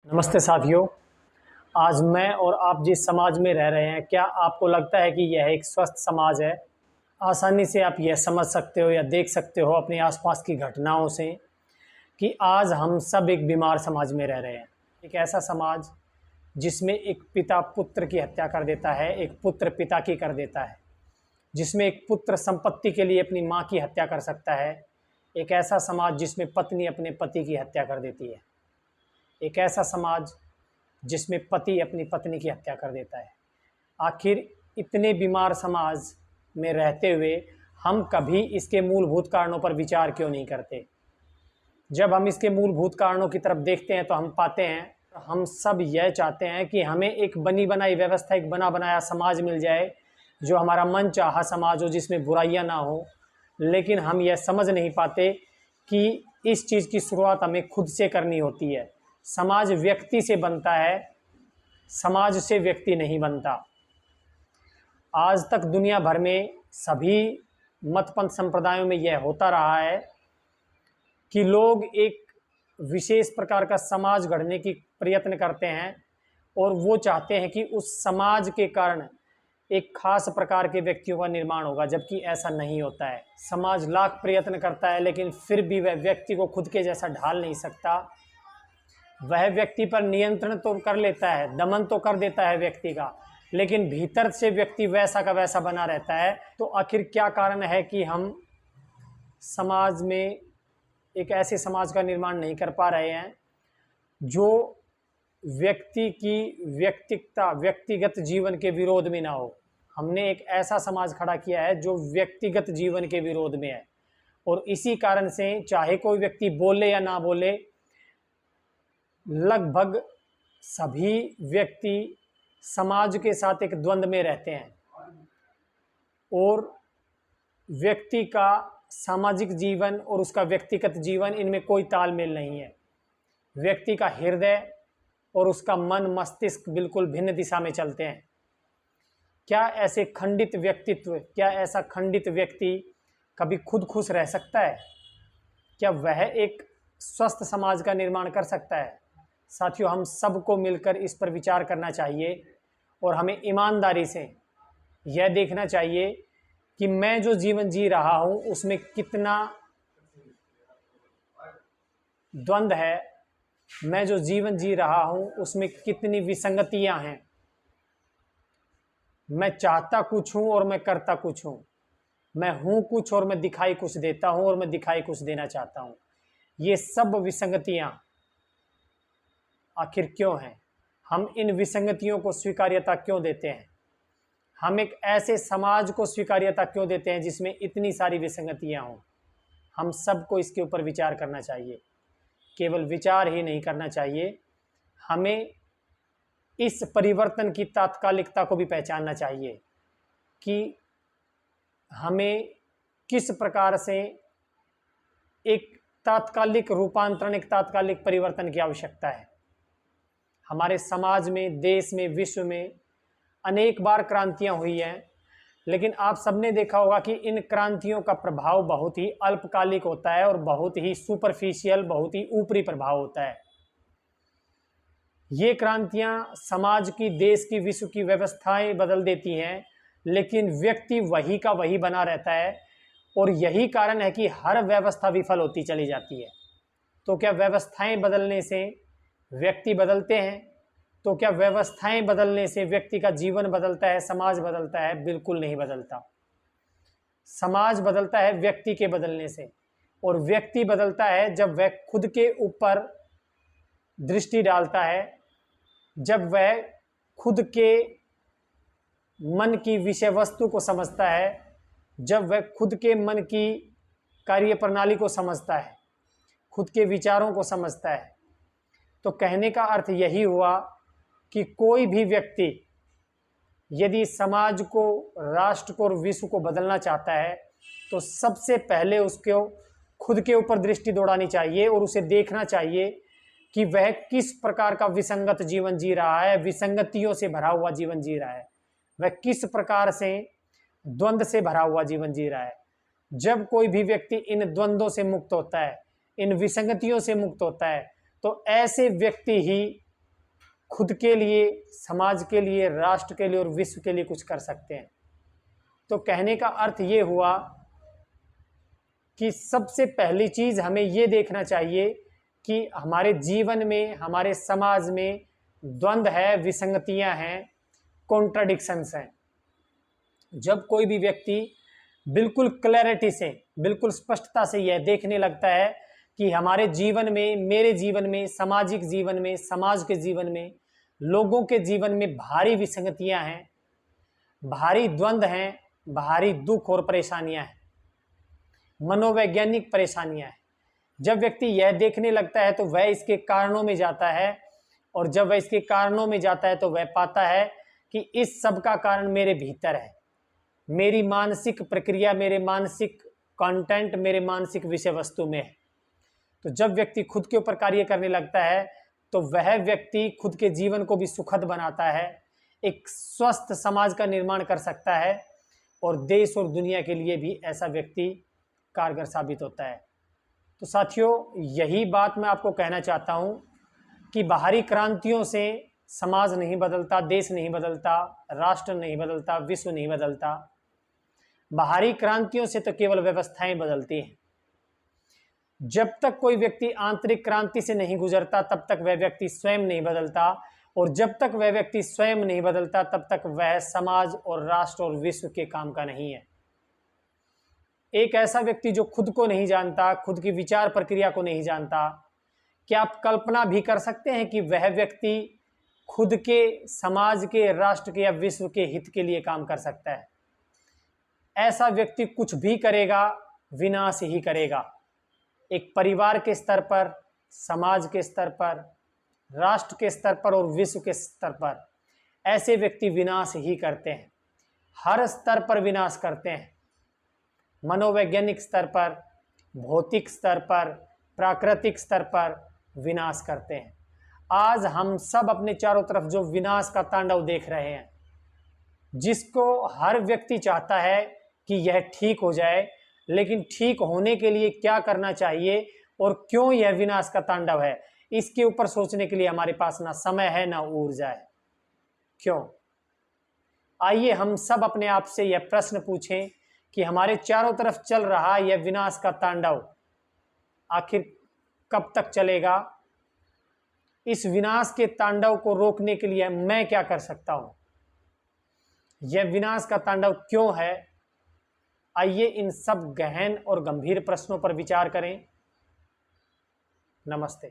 नमस्ते साथियों। आज मैं और आप जिस समाज में रह रहे हैं, क्या आपको लगता है कि यह एक स्वस्थ समाज है? आसानी से आप यह समझ सकते हो या देख सकते हो अपने आसपास की घटनाओं से कि आज हम सब एक बीमार समाज में रह रहे हैं। एक ऐसा समाज जिसमें एक पिता पुत्र की हत्या कर देता है, एक पुत्र पिता की कर देता है, जिसमें एक पुत्र संपत्ति के लिए अपनी माँ की हत्या कर सकता है। एक ऐसा समाज जिसमें पत्नी अपने पति की हत्या कर देती है। एक ऐसा समाज जिसमें पति अपनी पत्नी की हत्या कर देता है। आखिर इतने बीमार समाज में रहते हुए हम कभी इसके मूलभूत कारणों पर विचार क्यों नहीं करते? जब हम इसके मूलभूत कारणों की तरफ देखते हैं तो हम पाते हैं, हम सब यह चाहते हैं कि हमें एक बनी बनाई व्यवस्था, एक बना बनाया समाज मिल जाए, जो हमारा मन चाहा समाज हो, जिसमें बुराइयां ना हो। लेकिन हम यह समझ नहीं पाते कि इस चीज़ की शुरुआत हमें खुद से करनी होती है। समाज व्यक्ति से बनता है, समाज से व्यक्ति नहीं बनता। आज तक दुनिया भर में सभी मत पंथ संप्रदायों में यह होता रहा है कि लोग एक विशेष प्रकार का समाज गढ़ने की प्रयत्न करते हैं और वो चाहते हैं कि उस समाज के कारण एक खास प्रकार के व्यक्तियों का निर्माण होगा, जबकि ऐसा नहीं होता है। समाज लाख प्रयत्न करता है लेकिन फिर भी वह व्यक्ति को खुद के जैसा ढाल नहीं सकता। वह व्यक्ति पर नियंत्रण तो कर लेता है, दमन तो कर देता है व्यक्ति का, लेकिन भीतर से व्यक्ति वैसा का वैसा बना रहता है। तो आखिर क्या कारण है कि हम समाज में एक ऐसे समाज का निर्माण नहीं कर पा रहे हैं जो व्यक्ति की व्यक्तिगत जीवन के विरोध में ना हो? हमने एक ऐसा समाज खड़ा किया है जो व्यक्तिगत जीवन के विरोध में है, और इसी कारण से चाहे कोई व्यक्ति बोले या ना बोले, लगभग सभी व्यक्ति समाज के साथ एक द्वंद्व में रहते हैं, और व्यक्ति का सामाजिक जीवन और उसका व्यक्तिगत जीवन, इनमें कोई तालमेल नहीं है। व्यक्ति का हृदय और उसका मन मस्तिष्क बिल्कुल भिन्न दिशा में चलते हैं। क्या ऐसे खंडित व्यक्तित्व, क्या ऐसा खंडित व्यक्ति कभी खुद खुश रह सकता है? क्या वह एक स्वस्थ समाज का निर्माण कर सकता है? साथियों, हम सबको मिलकर इस पर विचार करना चाहिए और हमें ईमानदारी से यह देखना चाहिए कि मैं जो जीवन जी रहा हूँ उसमें कितना द्वंद्व है, मैं जो जीवन जी रहा हूँ उसमें कितनी विसंगतियाँ हैं। मैं चाहता कुछ हूँ और मैं करता कुछ हूँ, मैं हूँ कुछ और मैं दिखाई कुछ देता हूँ और मैं दिखाई कुछ देना चाहता हूँ। ये सब विसंगतियाँ आखिर क्यों हैं? हम इन विसंगतियों को स्वीकार्यता क्यों देते हैं? हम एक ऐसे समाज को स्वीकार्यता क्यों देते हैं जिसमें इतनी सारी विसंगतियां हों? हम सबको इसके ऊपर विचार करना चाहिए। केवल विचार ही नहीं करना चाहिए, हमें इस परिवर्तन की तात्कालिकता को भी पहचानना चाहिए कि हमें किस प्रकार से एक तात्कालिक रूपांतरण, एक तात्कालिक परिवर्तन की आवश्यकता है। हमारे समाज में, देश में, विश्व में अनेक बार क्रांतियां हुई हैं, लेकिन आप सबने देखा होगा कि इन क्रांतियों का प्रभाव बहुत ही अल्पकालिक होता है और बहुत ही सुपरफिशियल, बहुत ही ऊपरी प्रभाव होता है। ये क्रांतियां समाज की, देश की, विश्व की व्यवस्थाएं बदल देती हैं, लेकिन व्यक्ति वही का वही बना रहता है, और यही कारण है कि हर व्यवस्था विफल होती चली जाती है। तो क्या व्यवस्थाएं बदलने से व्यक्ति बदलते हैं? तो क्या व्यवस्थाएं बदलने से व्यक्ति का जीवन बदलता है, समाज बदलता है? बिल्कुल नहीं बदलता। समाज बदलता है व्यक्ति के बदलने से, और व्यक्ति बदलता है जब वह खुद के ऊपर दृष्टि डालता है, जब वह खुद के मन की विषय वस्तु को समझता है, जब वह खुद के मन की कार्य प्रणाली को समझता है, खुद के विचारों को समझता है। तो कहने का अर्थ यही हुआ कि कोई भी व्यक्ति यदि समाज को, राष्ट्र को और विश्व को बदलना चाहता है तो सबसे पहले उसको खुद के ऊपर दृष्टि दौड़ानी चाहिए और उसे देखना चाहिए कि वह किस प्रकार का विसंगत जीवन जी रहा है, विसंगतियों से भरा हुआ जीवन जी रहा है, वह किस प्रकार से द्वंद्व से भरा हुआ जीवन जी रहा है। जब कोई भी व्यक्ति इन द्वंद्वों से मुक्त होता है, इन विसंगतियों से मुक्त होता है, तो ऐसे व्यक्ति ही खुद के लिए, समाज के लिए, राष्ट्र के लिए और विश्व के लिए कुछ कर सकते हैं। तो कहने का अर्थ ये हुआ कि सबसे पहली चीज़ हमें ये देखना चाहिए कि हमारे जीवन में, हमारे समाज में द्वंद्व है, विसंगतियां हैं, कॉन्ट्राडिक्शंस हैं। जब कोई भी व्यक्ति बिल्कुल क्लैरिटी से, बिल्कुल स्पष्टता से यह देखने लगता है कि हमारे जीवन में, मेरे जीवन में, सामाजिक जीवन में, समाज के जीवन में, लोगों के जीवन में भारी विसंगतियां हैं, भारी द्वंद्व हैं, भारी दुख और परेशानियां हैं, मनोवैज्ञानिक परेशानियां हैं। जब व्यक्ति यह देखने लगता है तो वह इसके कारणों में जाता है, और जब वह इसके कारणों में जाता है तो वह पाता है कि इस सब का कारण मेरे भीतर है, मेरी मानसिक प्रक्रिया, मेरे मानसिक कंटेंट, मेरे मानसिक विषय वस्तु में है। तो जब व्यक्ति खुद के ऊपर कार्य करने लगता है तो वह व्यक्ति खुद के जीवन को भी सुखद बनाता है, एक स्वस्थ समाज का निर्माण कर सकता है, और देश और दुनिया के लिए भी ऐसा व्यक्ति कारगर साबित होता है। तो साथियों, यही बात मैं आपको कहना चाहता हूँ कि बाहरी क्रांतियों से समाज नहीं बदलता, देश नहीं बदलता, राष्ट्र नहीं बदलता, विश्व नहीं बदलता। बाहरी क्रांतियों से तो केवल व्यवस्थाएं बदलती हैं। जब तक कोई व्यक्ति आंतरिक क्रांति से नहीं गुजरता तब तक वह व्यक्ति स्वयं नहीं बदलता, और जब तक वह व्यक्ति स्वयं नहीं बदलता तब तक वह समाज और राष्ट्र और विश्व के काम का नहीं है। एक ऐसा व्यक्ति जो खुद को नहीं जानता, खुद की विचार प्रक्रिया को नहीं जानता, क्या आप कल्पना भी कर सकते हैं कि वह व्यक्ति खुद के, समाज के, राष्ट्र के या विश्व के हित के लिए काम कर सकता है? ऐसा व्यक्ति कुछ भी करेगा विनाश ही करेगा। एक परिवार के स्तर पर, समाज के स्तर पर, राष्ट्र के स्तर पर और विश्व के स्तर पर ऐसे व्यक्ति विनाश ही करते हैं। हर स्तर पर विनाश करते हैं, मनोवैज्ञानिक स्तर पर, भौतिक स्तर पर, प्राकृतिक स्तर पर विनाश करते हैं। आज हम सब अपने चारों तरफ जो विनाश का तांडव देख रहे हैं, जिसको हर व्यक्ति चाहता है कि यह ठीक हो जाए, लेकिन ठीक होने के लिए क्या करना चाहिए और क्यों यह विनाश का तांडव है, इसके ऊपर सोचने के लिए हमारे पास ना समय है ना ऊर्जा है। क्यों? आइए हम सब अपने आप से यह प्रश्न पूछें कि हमारे चारों तरफ चल रहा यह विनाश का तांडव आखिर कब तक चलेगा? इस विनाश के तांडव को रोकने के लिए मैं क्या कर सकता हूं? यह विनाश का तांडव क्यों है? आइए इन सब गहन और गंभीर प्रश्नों पर विचार करें। नमस्ते।